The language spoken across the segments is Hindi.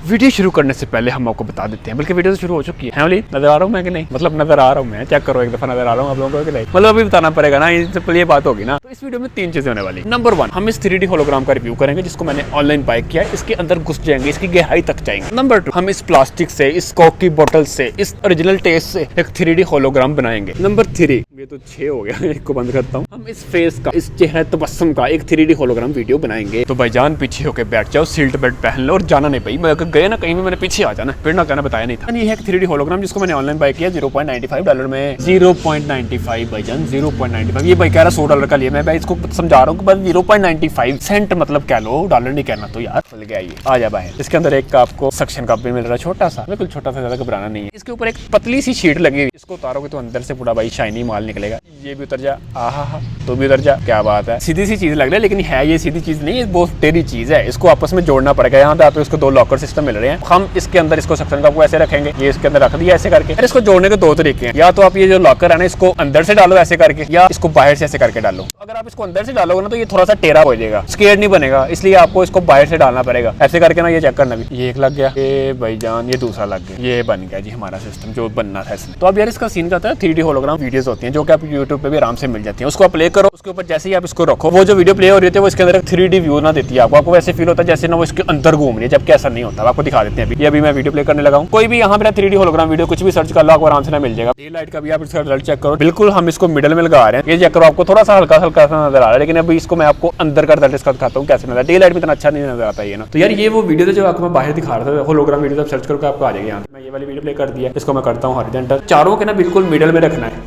वीडियो शुरू करने से पहले हम आपको बता देते हैं, बल्कि वीडियो तो शुरू हो चुकी है वाली, नजर आ रहा हूँ मैं कि नहीं, मतलब नजर आ रहा हूँ मैं, चेक करो एक दफा नजर आ रहा हूँ आप लोगों को कि नहीं, मतलब अभी बताना पड़ेगा ना, सिंपल ये बात होगी ना। तो इस वीडियो में 3 चीजें होने वाली। नंबर 1, हम इस 3D होलोग्राम का रिव्यू करेंगे जिसको मैंने ऑनलाइन बाय किया है, इसके अंदर घुस जाएंगे, इसकी गहराई तक जाएंगे। नंबर 2, हम इस प्लास्टिक से, इस कोक की बोतल से, इस ओरिजिनल टेस्ट से एक 3D होलोग्राम बनाएंगे। नंबर 3, ये तो 6 हो गया, एक को बंद करता हूँ। हम इस फेस का, इस चेहरे तबस्सुम का एक 3D होलोग्राम वीडियो बनाएंगे। तो भाईजान पीछे होकर बैठ जाओ, सीट बेल्ट पहन लो और जाना नहीं भाई, मैं अगर गए ना कहीं भी मैंने पीछे आ जाना, फिर ना कहना बताया नहीं था। ये है एक 3D होलोग्राम जिसको मैंने ऑनलाइन बाय किया $0.95 में। 0.95 भाईजान, 0.95। ये भाई कह रहा $100 का लिया, मैं भाई इसको समझा रहा हूँ कि बस 0.95 सेंट मतलब कह लो, डॉलर नहीं कहना तो यार। चल गया ये, आ जा भाई। इसके अंदर एक आपको सक्शन कप भी मिल रहा है, छोटा सा, बिल्कुल छोटा सा, ज्यादा घबराना नहीं है। इसके ऊपर एक पतली सी शीट लगी हुई, इसको उतारोगे तो अंदर से पूरा भाई शाइनी माल निकलेगा। ये भी उतर जा, आहा तो भी उतर जा, क्या बात है। सीधी सी चीज लग रही है लेकिन है ये सीधी चीज नहीं है, बहुत टेढ़ी चीज है। इसको आपस में जोड़ना पड़ेगा। यहाँ पे आपको इसको 2 लॉकर सिस्टम मिल रहे हैं। हम इसके अंदर इसको सक्शन कप को ऐसे रखेंगे, ये इसके अंदर रख दिया ऐसे करके। और इसको जोड़ने के 2 तरीके हैं, या तो आप ये जो लॉकर है ना इसको अंदर से डालो ऐसे करके, या इसको बाहर से ऐसे करके डालो। अगर आप इसको अंदर से डालोगे ना तो ये थोड़ा सा टेढ़ा हो जाएगा, स्क्वायर नहीं बनेगा, इसलिए आपको इसको बाहर से डालना पड़ेगा ऐसे करके ना। ये चेक करना भी, ये एक लग गया, ये भाईजान ये दूसरा लग गया, ये बन गया जी हमारा सिस्टम जो बनना था इसमें। तो अब यार इसका सीन क्या है, 3D होलोग्राम वीडियोस होती हैं जो कि आप YouTube पे भी आराम से मिल जाती हैं। उसको आप प्ले करो, उसके ऊपर जैसे ही आप इसको रखो, वो जो वीडियो प्ले हो रही है वो इसके अंदर 3D व्यू ना देती है आपको वैसे फील होता है जैसे ना वो इसके अंदर घूम रही है, जबकि ऐसा नहीं होता। आपको दिखा देते हैं अभी मैं वीडियो प्ले करने लगा हूँ। कोई भी यहाँ पे 3D होलोग्राम वीडियो कुछ भी सर्च कर लो, आपको आराम से ना मिल जाएगा। डे लाइट का भी आप इसका रिजल्ट चेक करो, बिल्कुल हम इसको मिडल में लगा रहे हैं। ये चेक करो, आपको थोड़ा सा हल्का हल्का सा नजर आ रहा है, लेकिन अभी इसको मैं आपको अंदर का रिजल्ट इसका दिखाता हूँ कैसे नजर। डे लाइट में इतना अच्छा नहीं नजर आता है ना। तो यार ये वो वीडियो जो आपको मैं बाहर दिखा रहा था, होलोग्राम वीडियो आप सर्च करके आपको आ जाएगा। मैं ये वाली वीडियो प्ले कर दिया, इसको मैं करता हूँ हॉरिजॉन्टल, चारों के ना बिल्कुल मिडल में रखना है।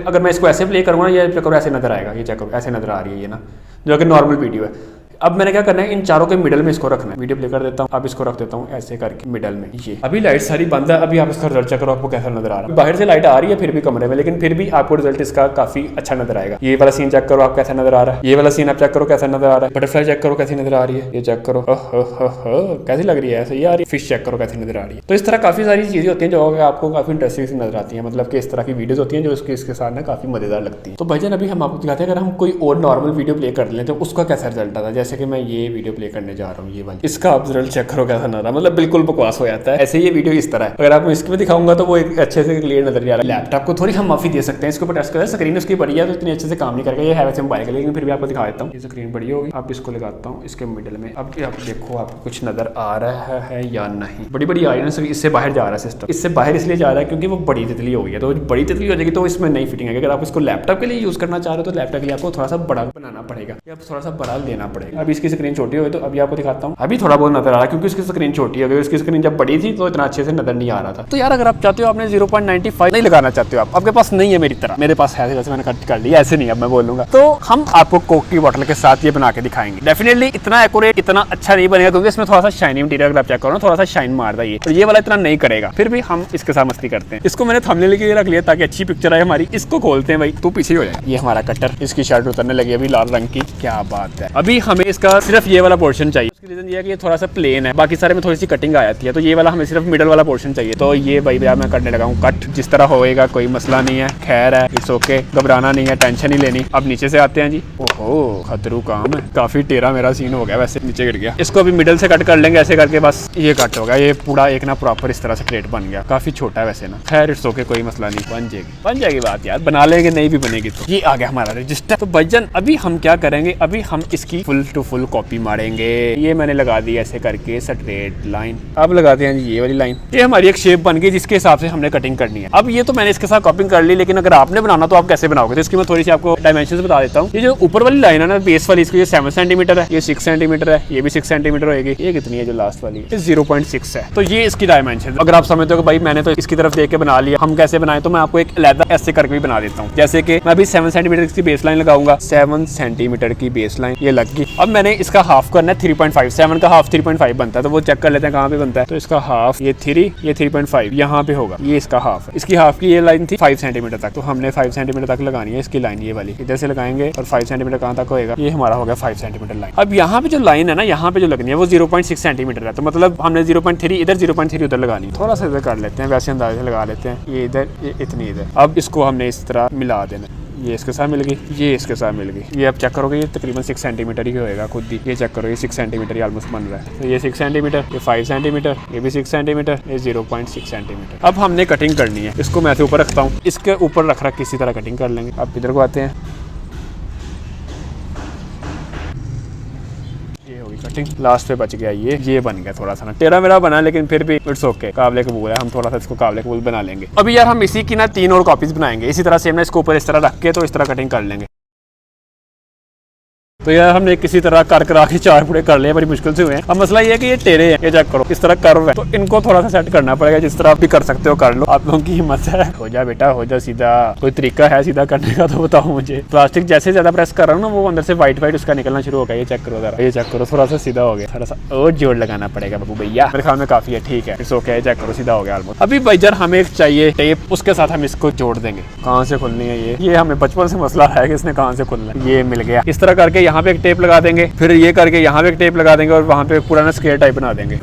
अगर मैं इसको ऐसे प्ले करूँगा, ये चेक करो ऐसे नजर आएगा, ये चेक करो ऐसे नजर आ रही है ये ना, जो कि नॉर्मल वीडियो है। अब मैंने क्या करना है, इन चारों के मिडल में इसको रखना है। वीडियो प्ले कर देता हूँ, अब इसको रख देता हूँ ऐसे करके मिडल में। ये अभी लाइट सारी बंद है, अभी आप इसका रिजल्ट चेक करो आपको कैसा नजर आ रहा है। बाहर से लाइट आ रही है फिर भी कमरे में, लेकिन फिर भी आपको रिजल्ट इसका काफी अच्छा नजर आएगा। ये वाला सीन चेक करो आप कैसा नजर आ रहा है, ये वाला सीन आप चेक करो कैसा नजर आ रहा है, बटरफ्लाई चेक करो कैसी नजर आ रही है, ये चेक करो कैसी लग रही है ऐसे ये आ रही है, फिश चेक करो कैसी नजर आ रही है। तो इस तरह काफी सारी चीजें होती हैं जो आपको काफी इंटरेस्टिंग सी नजर आती है, मतलब कि इस तरह की वीडियोस होती हैं जो इसके साथ ना काफी मजेदार लगती है। तो भाईजान अभी हम आपको दिखाते हैं, अगर हम कोई और नॉर्मल वीडियो प्ले कर लें तो उसका कैसा रिजल्ट आता है। जैसे कि मैं ये वीडियो प्ले करने जा रहा हूँ, ये वाली, इसका आप रिजल्ट चेक करो कैसा नजर, मतलब बिल्कुल बकवास हो जाता है। ऐसे ये वीडियो इस तरह है, अगर आपको इसके में दिखाऊंगा तो वो एक अच्छे से क्लियर नजर आ रहा है। लैपटॉप को थोड़ी हम माफी दे सकते हैं, इसके ऊपर टेस्ट करें, स्क्रीन उसकी बड़ी है तो इतनी अच्छे से काम नहीं करेगा, ये है वैसे मोबाइल का, लेकिन फिर भी आपको दिखा देता हूँ। ये स्क्रीन बड़ी होगी, अब इसको लगाता हूँ इसके मिडल में। अब आप देखो आपको कुछ नजर आ रहा है या नहीं, बड़ी बड़ी आ रही है, इससे बाहर जा रहा है सिस्टम, इससे बाहर इसलिए जा रहा है क्योंकि वो बड़ी तितली हो गई है। तो बड़ी तितली हो जाएगी तो इसमें नहीं फिटिंग है। अगर आप इसको लैपटॉप के लिए यूज करना चाह रहे हो तो लैपटॉप के लिए आपको थोड़ा सा बड़ा बनाना पड़ेगा या थोड़ा सा बड़ा लेना पड़ेगा। अब इसकी स्क्रीन छोटी हुई तो अभी आपको दिखाता हूँ, अभी थोड़ा बहुत नजर आ रहा है क्योंकि इसकी स्क्रीन छोटी है। इसकी स्क्रीन जब बड़ी थी तो इतना अच्छे से नजर नहीं आ रहा था। तो यार अगर आप चाहते हो आपने 0.95 नहीं लगाना चाहते हो, आपके पास नहीं है मेरी तरह, मेरे पास है, वैसे मैंने कट कर लिया, ऐसे नहीं अब मैं बोलूंगा। तो हम आपको कोक की बोतल के साथ ये बना के दिखाएंगे। डेफिनेटली इतना एक्यूरेट, इतना अच्छा नहीं बनेगा क्योंकि इसमें थोड़ा सा शाइनी मटेरियल अगर आप चेक करो ना, थोड़ा सा शाइन मारता है ये, तो ये वाला इतना नहीं करेगा। फिर भी हम इसके साथ मस्ती करते हैं। इसको मैंने थंबनेल के लिए रख लिया ताकि अच्छी पिक्चर आए हमारी। इसको खोलते हैं भाई, तू पीछे हो जाए। ये हमारा कटर, इसकी शर्ट उतरने लगी अभी लाल रंग की, क्या बात है। अभी हमें इसका सिर्फ ये वाला पोर्शन चाहिए। उसकी रीजन ये है कि ये थोड़ा सा प्लेन है, बाकी सारे में थोड़ी सी कटिंग आ जाती है, तो ये वाला हमें सिर्फ मिडल वाला पोर्शन चाहिए। तो ये भाई मैं करने लगा हूँ कट, जिस तरह होएगा कोई मसला नहीं है, खैर है, इट्स ओके, घबराना नहीं है, टेंशन नहीं लेनी। अब नीचे से आते हैं जी, ओहो खतरू काम है, काफी टेढ़ा मेरा सीन हो गया, वैसे नीचे गिर गया। इसको अभी मिडल से कट कर लेंगे ऐसे करके, बस ये कट हो गया, ये पूरा एक ना प्रॉपर इस तरह से प्लेट बन गया। काफी छोटा है वैसे ना, खैर इट्स ओके, कोई मसला नहीं, बन जाएगी बात यार, बना लेंगे, नहीं भी बनेगी तो। ये आ गया हमारा रजिस्टर। तो भाईजान अभी हम क्या करेंगे, अभी हम इसकी फुल टू फुल कॉपी मारेंगे। ये मैंने लगा दी ऐसे करके स्ट्रेट लाइन। अब लगाते हैं जी ये वाली लाइन, ये हमारी एक शेप बन गई जिसके हिसाब से हमने कटिंग करनी है। अब ये तो मैंने इसके साथ कॉपिंग कर ली, लेकिन अगर आपने बनाना तो आप कैसे बनाओगे, तो इसकी मैं थोड़ी सी आपको डायमेंशंस बता देता हूँ। ये जो ऊपर वाली लाइन है ना, बेस वाली, इसकी ये 7 सेंटीमीटर है, ये 6 सेंटीमीटर है, ये भी 6 सेंटीमीटर होगी, ये कितनी है जो लास्ट वाली है 0.6 है। तो ये इसकी डायमेंशन। अगर आप समझते हो कि भाई मैंने तो इसकी तरफ देख के बना लिया, हम कैसे बनाए, तो मैं आपको एक अलग ऐसे करके भी बना देता हूँ। जैसे कि मैं अभी 7 सेंटीमीटर की बेस लाइन लगाऊंगा, 7 सेंटीमीटर की बेस लाइन ये लग गई। अब मैंने इसका हाफ करना है 3.5, 7 का हाफ 3.5 बनता है, तो वो चेक कर लेते हैं कहाँ पे बनता है। तो इसका हाफ ये 3, ये 3.5 यहाँ पे होगा, ये इसका हाफ है। इसकी हाफ की ये लाइन थी 5 सेंटीमीटर तक, तो हमने 5 सेंटीमीटर तक लगानी है इसकी लाइन, ये वाली इधर से लगाएंगे और 5 सेंटीमीटर कहाँ तक होएगा, ये हमारा हो गया 5 सेंटीमीटर लाइन। अब यहाँ पे जो लाइन है ना, यहाँ पे जो लगनी है वो 0.6 सेंटीमीटर है, तो मतलब हमने 0.3 इधर 0.3 उधर लगानी है। थोड़ा सा इधर कर लेते हैं, वैसे अंदाजे से लगा लेते हैं, ये इधर, ये इतनी इधर। अब इसको हमने इस तरह मिला देना, ये इसके साथ मिल गई, ये इसके साथ मिल गई। ये आप चेक करोगे ये तकरीबन 6 सेंटीमीटर ही होएगा खुद ही। ये चेक करो ये 6 सेंटीमीटर ही ऑलमोस्ट बन रहा है। तो ये 6 सेंटीमीटर, ये 5 सेंटीमीटर, ये भी 6 सेंटीमीटर, ये 0.6 सेंटीमीटर। अब हमने कटिंग करनी है, इसको मैं ऐसे ऊपर रखता हूँ, इसके ऊपर रख किसी तरह कटिंग कर लेंगे। अब इधर को आते हैं, ये होगी कटिंग। लास्ट पे बच गया ये बन गया थोड़ा सा ना टेढ़ा मेरा बना, लेकिन फिर भी इट्स ओके, काबिल कबूल है। हम थोड़ा सा इसको काबिल कबूल बना लेंगे। अभी यार हम इसी की ना 3 और कॉपीज बनाएंगे इसी तरह से। हमने इसको ऊपर इस तरह रख के तो इस तरह कटिंग कर लेंगे। तो यार हमने किसी तरह कर करा के 4 पूरे कर लिए, बड़ी मुश्किल से हुए हैं। अब मसला ये है कि ये टेढ़े हैं, ये चेक करो इस तरह कर्व है, तो इनको थोड़ा सा सेट करना पड़ेगा। जिस तरह आप भी कर सकते हो कर लो, आप लोगों की हिम्मत है। हो जा बेटा हो जा सीधा, कोई तरीका है सीधा करने का तो बताओ मुझे। प्लास्टिक जैसे ज्यादा प्रेस कर रहा हूँ ना वो अंदर से व्हाइट उसका निकलना शुरू हो गया। ये चेक करो जरा, ये चेक करो थोड़ा सा सीधा हो गया। थोड़ा सा और जोड़ लगाना पड़ेगा बाबू भैया, मेरे ख्याल में काफी है। ठीक है इट्स ओके, चेक करो सीधा हो गया ऑलमोस्ट। अभी भाईजान हमें चाहिए टेप, उसके साथ हम इसको जोड़ देंगे। कहाँ से खुलनी है ये हमें बचपन से मसला है कि इसने कहाँ से खुलना है। ये मिल गया। इस तरह करके यहाँ पे एक टेप लगा देंगे, फिर ये करके यहाँ पे एक टेप लगा देंगे और वहां पे पुराना स्क्वायर टाइप बना देंगे।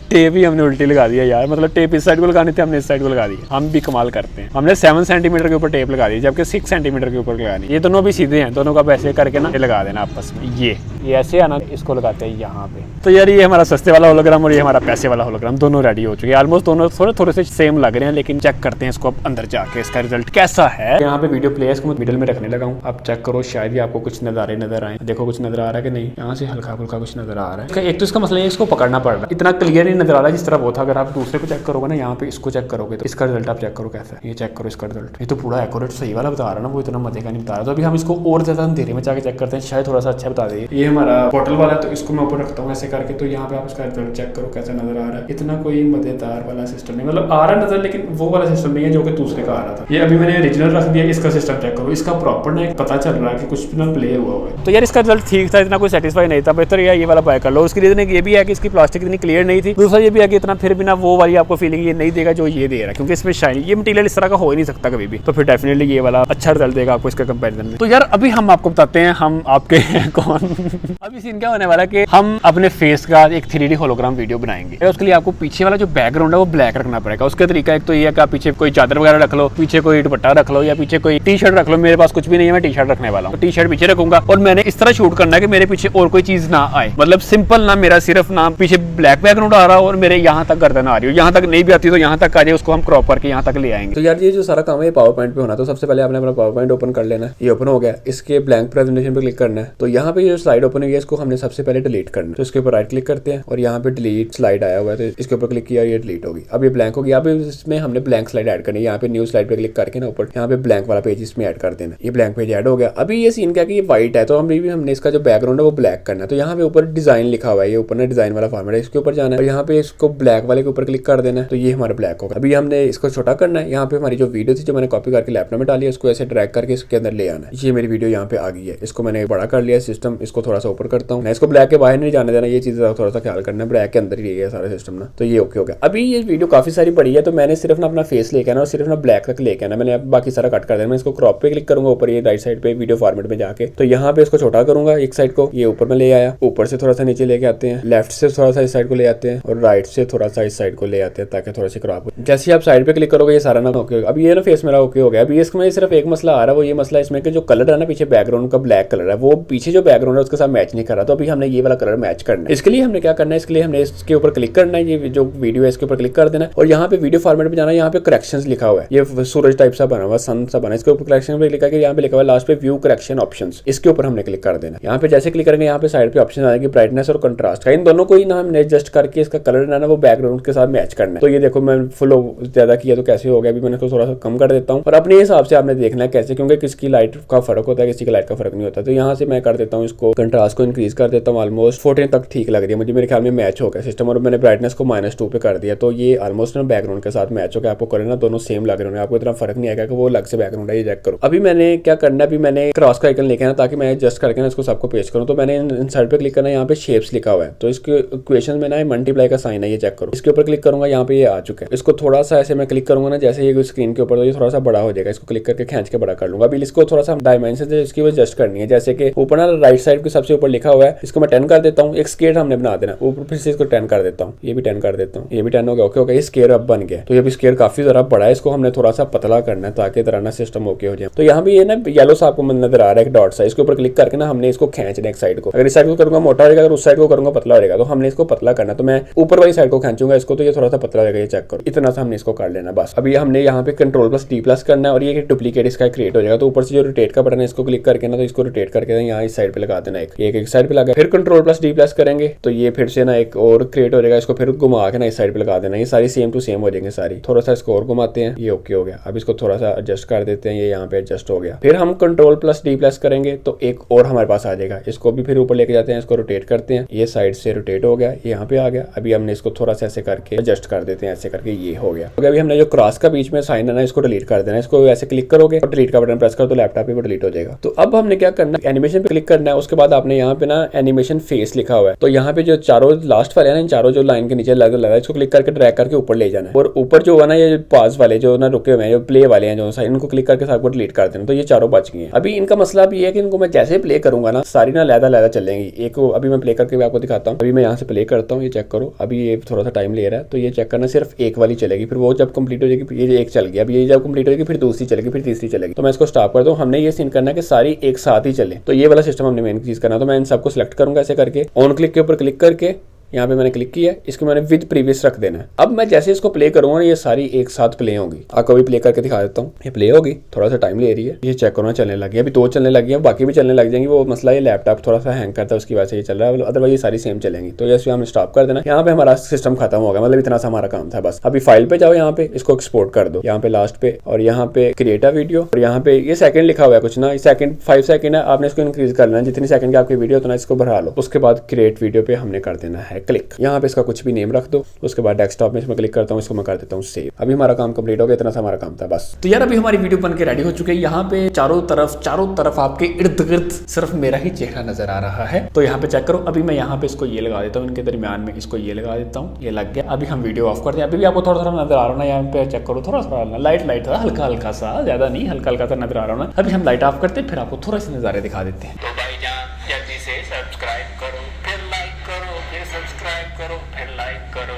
टेप ही हमने उल्टी लगा दिया यार, मतलब टेप इस साइड को लगानी थी, हमने इस साइड को लगा दिया। हम भी कमाल करते हैं। हमने 7 सेंटीमीटर के ऊपर टेप लगा दी जबकि 6 सेंटीमीटर के ऊपर लगानी। ये दोनों भी सीधे हैं, दोनों का ऐसे करके ना लगा देना आपस में। ये ऐसे आना, इसको लगाते हैं यहाँ पे। तो यार ये हमारा सस्ते वाला होलोग्राम और ये हमारा पैसे वाला होलोग्राम दोनों रेडी हो चुके हैं। ऑलमोस्ट दोनों थोड़े से सेम लग रहे हैं, लेकिन चेक करते हैं इसको अंदर जाके इसका रिजल्ट कैसा है। यहाँ पे वीडियो प्लेयर्स को मिडिल में रखने लगा हूँ। आप चेक करो शायद ही आपको कुछ नजारे नजर आए। देखो कुछ नजर आ रहा है कि नहीं, यहाँ से हल्का फुल्का कुछ नजर आ रहा है। एक तो इसका मसला है इसको पकड़ना पड़ रहा है, इतना क्लियर नहीं नजर आ रहा है जिस तरह वो था। अगर आप दूसरे को चेक करोगे ना, यहाँ पे इसको चेक करोगे तो इसका रिजल्ट आप चेक करो कैसा है। ये चेक करो इसका रिजल्ट, ये तो पूरा एक्यूरेट सही वाला बता रहा है ना, वो इतना मजे का नहीं बता रहा। तो अभी हम इसको और ज्यादा अंधेरे में जाके चेक करते हैं, शायद थोड़ा सा अच्छा बता दें। ये हमारा बोतल वाला है तो इसको मैं ऊपर रखता हूँ ऐसे करके। तो यहाँ पे आप इसका रिजल्ट चेक करो कैसा नजर आ रहा है। इतना कोई मजेदार वाला सिस्टम नहीं, मतलब आ रहा नजर, लेकिन वो वाला सिस्टम नहीं है जो कि दूसरे का आ रहा था। ये अभी मैंने ओरिजिनल रख दिया। इसका सिस्टम चेक करो, इसका प्रॉपर ना पता चल रहा है कि कुछ ना प्ले हुआ है। तो यार इसका रिजल्ट ठीक था, इतना कोई सेटिस्फाई नहीं था। बेहतर ये वाला बाय कर लो। उसकी रीजन ये भी है कि इसकी प्लास्टिक इतनी क्लियर नहीं थी। दूसरा ये भी है कि इतना फिर भी ना वो वाली आपको फीलिंग ये नहीं देगा जो ये दे रहा है, क्योंकि इसमें शाइनिंग ये मटेरियल इस तरह का हो ही नहीं सकता कभी भी। तो फिर डेफिनेटली ये वाला अच्छा रिजल्ट देगा आपको इसका कंपैरिजन में। तो यार अभी हम आपको बताते हैं हम आपके हैं कौन। अभी सीन क्या होने वाला है कि हम अपने फेस का एक 3D होलोग्राम वीडियो बनाएंगे। उसके लिए आपको पीछे वाला जो बैकग्राउंड है वो ब्लैक रखना पड़ेगा। उसका तरीका एक तो ये है कि आप पीछे कोई चादर वगैरह रख लो, पीछे कोई दुपट्टा रख लो, या पीछे कोई टी शर्ट रख लो। मेरे पास कुछ भी नहीं है, मैं टी शर्ट रखने वाला हूँ। टी शर्ट पीछे रखूंगा और मैंने इस तरह शूट करना है कि मेरे पीछे और कोई चीज ना आए, मतलब सिंपल ना, मेरा सिर्फ ना पीछे ब्लैक बैकग्राउंड आ रहा हो और मेरे यहाँ तक गर्दन आ रही हो। यहाँ तक नहीं भी आती तो यहाँ तक आ जाए, उसको हम क्रॉप करके यहाँ तक ले आएंगे। तो यार ये जो सारा काम है ये पावर पॉइंट पे होना। तो सबसे पहले आपने अपना पावर पॉइंट ओपन कर लेना है। ये ओपन हो गया, इसके ब्लैंक प्रेजेंटेशन पे क्लिक करना है। तो यहाँ पे जो स्लाइड ओपन हुई है इसको हमने सबसे पहले डिलीट करना है। तो इसके ऊपर राइट क्लिक करते हैं और यहाँ पे डिलीट स्लाइड आया हुआ है, तो इसके ऊपर क्लिक किया, ये डिलीट होगी। अब ये ब्लैंक होगी। अब इसमें हमने ब्लैंक स्लाइड ऐड करनी है। यहाँ पे न्यू स्लाइड पे क्लिक करके ना ऊपर यहाँ पे ब्लैंक वाला पेज इसमें ऐड कर देना। ये ब्लैंक पेज ऐड हो गया। अभी ये सीन क्या कि ये व्हाइट है, तो हमने इसका जो बैकग्राउंड है वो ब्लैक करना है। तो यहाँ पे ऊपर डिजाइन लिखा हुआ है, ये ऊपर ना डिजाइन वाला फॉर्मेट है, इसके ऊपर जाना है और यहाँ पे इसको ब्लैक वाले के ऊपर क्लिक कर देना है। तो ये हमारा ब्लैक होगा। अभी हमने इसको छोटा करना है। यहाँ पे हमारी जो वीडियो थी जो मैंने कॉपी करके लैपटॉप में डाली है, उसको ऐसे ड्रैग करके इसके अंदर ले आना है। ये मेरी वीडियो यहाँ पे आ गई है। इसको मैंने बड़ा कर लिया सिस्टम। इसको थोड़ा सा ऊपर करता हूँ। मैं इसको ब्लैक के बाहर नहीं जाने देना, ये चीज थोड़ा सा ख्याल करना है। ब्लैक के अंदर ही है सारा सिस्टम ना। तो ये ओके हो गया। अभी ये वीडियो काफी सारी बड़ी है, तो मैंने सिर्फ ना अपना फेस लेके आना और सिर्फ ना ब्लैक तक लेके आना। मैंने बाकी सारा कट कर देना। मैं इसको क्रॉप पे क्लिक करूंगा ऊपर ये राइट साइड पे वीडियो फॉर्मेट में जाके। तो यहाँ पे इसको छोटा करूंगा एक साइड को, ये ऊपर में ले आया, ऊपर से थोड़ा सा नीचे लेके आते हैं, लेफ्ट से थोड़ा सा इस साइड को ले आते हैं और राइट से थोड़ा सा इस साइड को ले आते हैं ताकि थोड़ा सा क्रॉप हो। जैसे आप साइड पे क्लिक करोगे ये सारा ना ओके होगा। अब ये ना फेस मेरा ओके हो गया। अभी इसमें सिर्फ एक मसला आ रहा है, वो ये मसला इसमें कि जो कलर है ना पीछे बैकग्राउंड का ब्लैक कलर है, वो पीछे जो बैकग्राउंड है उसके साथ मैच नहीं कर रहा। तो अभी हमने ये वाला कलर मैच करना है। इसके लिए हमने क्या करना है, इसके लिए हमने इसके ऊपर क्लिक करना है, ये जो वीडियो है इसके ऊपर क्लिक कर देना है और यहाँ पे वीडियो फॉर्मेट में जाना है। यहाँ पे करेक्शंस लिखा हुआ है, ये सूरज टाइप सा बना हुआ, सन सा बना है। इसके ऊपर करेक्शन पे लिखा है, यहाँ पे लिखा हुआ है लास्ट पे व्यू करेक्शन ऑप्शंस, इसके ऊपर हमने क्लिक कर देना। यहाँ पे जैसे क्लिक करेंगे यहाँ पे साइड पे ऑप्शन आएगी ब्राइटनेस और कंट्रास्ट का। इन दोनों को ही ना हमने एडजस्ट करके इसका कलर ना वो बैकग्राउंड के साथ मैच करना है। तो ये देखो मैं फुल ज्यादा किया तो कैसे हो गया। अभी मैंने इसको थोड़ा सा कम कर देता हूँ और अपने हिसाब से आपने देखना है कैसे, क्योंकि किसकी लाइट का फर्क होता है, किसी की लाइट का फर्क नहीं होता। तो यहाँ से मैं कर देता हूँ इसको कंट्रास्ट को इंक्रीज कर देता हूँ, ऑलमोस्ट 14 तक ठीक लग रही है मुझे, मेरे ख्याल में मैच हो गया सिस्टम। और मैंने ब्राइटनेस को -2 पे कर दिया, तो ये ऑलमोस्ट ना बैकग्राउंड के साथ मैच हो गया। आपको करे ना दोनों सेम लग रहे हैं, आपको इतना फर्क नहीं आएगा कि वो अलग से बैकग्राउंड है। ये चेक करो। अभी मैंने क्या करना है, अभी मैंने क्रॉस का आइकन लेके आना ताकि मैं एडजस्ट करके ना इसको सबको पेस्ट करूँ। तो मैंने इन साइड पे क्लिक करना है, यहाँ पे शेप्स लिखा हुआ है, तो इस इसके इक्वेशन में ना मल्टीप्लाई का साइन है, ये चेक करो। इसके ऊपर क्लिक करूंगा, यहाँ पे ये आ चुका है। इसको थोड़ा सा ऐसे मैं क्लिक करूंगा ना, जैसे ये स्क्रीन के ऊपर, तो ये थोड़ा सा बड़ा हो जाएगा। इसको क्लिक करके खींच के बड़ा कर लूंगा। अभी इसको थोड़ा सा डायमेंशन इसकी एडजस्ट करनी है। जैसे कि ऊपर ना राइट साइड के सबसे ऊपर लिखा हुआ है, इसको मैं 10 कर देता हूँ। एक स्केयर हमने बना देना, ऊपर फिर से इसको 10 कर देता हूँ, ये भी 10 कर देता हूँ, ये भी 10 हो गया। ओके ओके, ये स्केयर अब बन गया। तो ये भी स्केयर काफी जरा बड़ा है, इसको हमने थोड़ा सा पतला करना है ताकि तरह सिस्टम ओके हो जाए। तो यहाँ भी ये ना येलो सा आपको नजर आ रहा है एक डॉट सा, इसके ऊपर क्लिक करके ना हमने इसको खींचना है एक साइड को। अगर इस साइड को करूंगा मोटा हो जाएगा, अगर उस साइड को करूंगा पतला हो जाएगा। तो हमने इसको पतला करना, तो मैं ऊपर वाली साइड को खींचूंगा इसको, तो ये थोड़ा सा पतला हो जाएगा। ये चेक करो, इतना सा हमने इसको कर लेना बस। अभी हमने यहाँ पे Ctrl+D+ करना है और ये डुप्लीकेट इसका क्रिएट हो जाएगा। तो ऊपर से जो रोटेट का बटन है इसको क्लिक करके ना, तो इसको रोटेट करके यहाँ इस साइड पे लगा देना, एक साइड पे लगा। फिर Ctrl+D+ करेंगे तो ये फिर से ना एक और क्रिएट हो जाएगा। इसको फिर घुमा के ना इस साइड पे लगा देना, ये सारी सेम टू सेम हो जाएंगे सारी। थोड़ा सा इसको और घुमाते हैं, ये ओके हो गया। अब इसको थोड़ा सा एडजस्ट कर देते हैं, ये यहाँ पे एडजस्ट हो गया। फिर हम Ctrl+D+ करेंगे तो एक और हमारे पास आ जाएगा। इसको भी फिर ऊपर लेके जाते हैं, इसको रोटेट करते हैं, ये साइड से रोटेट हो गया, यहाँ पे आ गया। अभी हमने इसको थोड़ा सा ऐसे करके एडजस्ट कर देते हैं, ऐसे करके ये हो गया। अभी हमने जो क्रॉस का बीच में साइन है ना, इसको डिलीट कर देना। इसको ऐसे क्लिक करोगे और डिलीट का बटन प्रेस करो तो लैपटॉप पे वो डिलीट हो जाएगा। तो अब हमने क्या करना है, एनिमेशन पे क्लिक करना है। उसके बाद आपने यहाँ पे ना एनिमेशन फेस लिखा हुआ है, तो यहाँ पे जो चारों लास्ट वाले हैं, इन चारों जो लाइन के नीचे लगा है, इसको क्लिक करके ड्रैग करके ऊपर ले जाना है। और ऊपर जो है ना, ये पास वाले जो ना रुके हुए हैं, जो प्ले वाले हैं जो साइड, इनको क्लिक करके सबको डिलीट कर देना। तो ये चारों बच गए हैं। अभी इनका मसला भी है कि इनको मैं जैसे प्ले करूंगा ना, सारी ना लहदा चलेंगी। एक अभी मैं प्ले करके भी आपको दिखाता हूँ। अभी मैं यहाँ से प्ले करता हूँ, ये चेक करो। अभी ये थोड़ा सा टाइम ले रहा है, तो ये चेक करना, सिर्फ एक वाली चलेगी। फिर वो जब कंप्लीट हो जाएगी, ये एक चल गया। अब ये जब कंप्लीट हो जाएगी फिर दूसरी चलेगी, फिर तीसरी चलेगी। तो मैं इसको स्टॉप करता हूँ। हमने ये सीन करना है कि सारी एक साथ ही चले, तो ये वाला सिस्टम हमने मेन चीज करना। तो मैं इन सबको सिलेक्ट करूंगा ऐसे करके, ऑन क्लिक के ऊपर क्लिक करके यहाँ पे मैंने क्लिक किया, इसको मैंने विद प्रीवियस रख देना है। अब मैं जैसे इसको प्ले करूंगा, ये सारी एक साथ प्ले होंगी। आपको भी प्ले करके दिखा देता हूँ। ये प्ले होगी, थोड़ा सा टाइम ले रही है। ये चेक करना, चलने लगी। अभी 2 चलने लगी है, बाकी भी चलने लग जाएंगी। वो मसला ये लैपटॉप थोड़ा सा हैंग करता है, उसकी वजह से ये चल रहा है, अदरवाइज ये सारी सेम चलेंगी। तो जैसे हमने स्टॉप कर देना, यहाँ पे हमारा सिस्टम खत्म हो गया। मतलब इतना सा हमारा काम था बस। अभी फाइल पे जाओ, यहाँ पे इसको एक्सपोर्ट कर दो, यहाँ पे लास्ट पे, और यहाँ पे क्रिएट अ वीडियो, और यहाँ पे ये सेकंड लिखा हुआ है कुछ ना, सेकंड 5 सेकंड है। आपने इसको इंक्रीज करना है, जितनी सेकंड की आपकी वीडियो उतना इसको बढ़ा लो। उसके बाद क्रिएट वीडियो पे हमने कर देना है क्लिक। यहाँ पे कुछ भी नेम रख दो। उसके बाद डेस्कटॉप में इसमें क्लिक करता हूँ, इसको मैं कर देता हूँ सेव। अभी हमारा काम कंप्लीट हो गया, इतना सा हमारा काम था बस। तो यार अभी हमारी वीडियो बनके रेडी हो चुकी है। यहाँ पे चारों तरफ आपके इर्द गिर्द सिर्फ मेरा ही चेहरा नजर आ रहा है। तो यहाँ पे चेक करो। अभी मैं यहाँ पे इसको ये लगा देता हूँ, इनके दरमियान में इसको ये लगा देता हूँ, ये लग गया। अभी हम वीडियो ऑफ करते हैं। अभी भी आपको थोड़ा थोड़ा नजर आ रहा है ना, यहाँ पे चेक करो, थोड़ा लाइट था, हल्का सा, ज्यादा नहीं, हल्का सा नजर आ रहा है। अभी हम लाइट ऑफ करते हैं, फिर आपको थोड़ा सा नजारे दिखा देते हैं। तो भाईजान जल्दी से सब्सक्राइब करो, फिर लाइक करो, फिर सब्सक्राइब करो, फिर लाइक करो।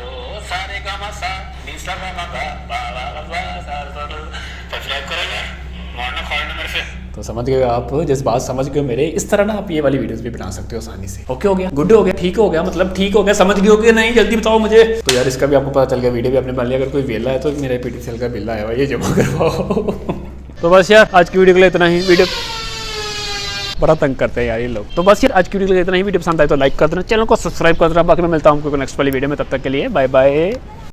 सारे गामा सा निसा गामा गा सब्सक्राइब करो यार, मारना खाना मेरे से। तो समझ गए आप, जिस बात समझ गए मेरे, इस तरह ना आप ये वाली वीडियोस भी बना सकते हो आसानी से। ओके हो गया, गुड हो गया, ठीक हो गया, मतलब ठीक हो गया, समझ गए हो कि नहीं, जल्दी बताओ मुझे। तो यार इसका भी आपको पता चल गया, वीडियो भी आपने बना लिया। अगर कोई वेला है तो मेरा PTCL का बिल आया हुआ, ये जमा करवाओ। तो बस यार आज की वीडियो के लिए इतना ही। वीडियो बड़ा तंग करते हैं यार ये लोग। तो बस यार आज की वीडियो के लिए इतना ही। वीडियो पसंद आए तो लाइक कर देना, चैनल को सब्सक्राइब कर देना। बाकी मैं मिलता हूँ आपको नेक्स्ट वाली वीडियो में, तब तक के लिए बाय बाय।